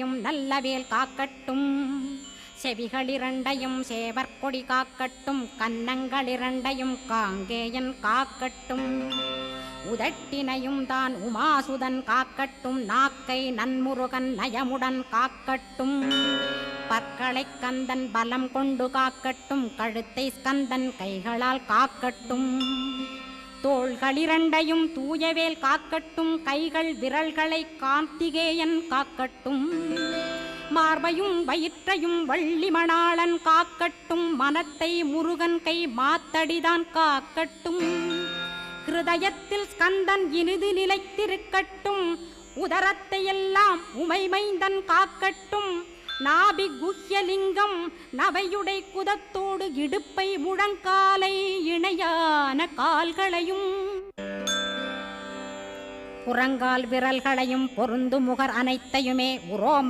நல்லவேல் காக்கட்டும். செவிகளிரண்டையும் சேவற்கொடி காக்கட்டும். கன்னங்களிரண்டையும் காங்கேயன் காக்கட்டும். உதட்டினையும் தான் உமாசுதன் காக்கட்டும். நாக்கை நன்முருகன் நயமுடன் காக்கட்டும். பற்களை கந்தன் பலம் கொண்டு காக்கட்டும். கழுத்தை ஸ்கந்தன் கைகளால் காக்கட்டும். தோள்களிரண்டையும் தூயவேல் காக்கட்டும். கைகள் விரல்களை கார்த்திகேயன் காக்கட்டும். மார்பையும் வயிற்றையும் வள்ளி மணாளன் காக்கட்டும். மனத்தை முருகன் கை மாத்தடிதான் காக்கட்டும். ஹிருதயத்தில் ஸ்கந்தன் இனிது நிலைத்திருக்கட்டும். உதரத்தை எல்லாம் உமைமைந்தன் காக்கட்டும். நாபி குஹ்யலிங்கம் நவையுடை குதத்தோடு இடுப்பை முழங்காலை இணையான கால்களையும் புறங்கால் விரல்களையும் பொருந்து முகர் அனைத்தையுமே உரோம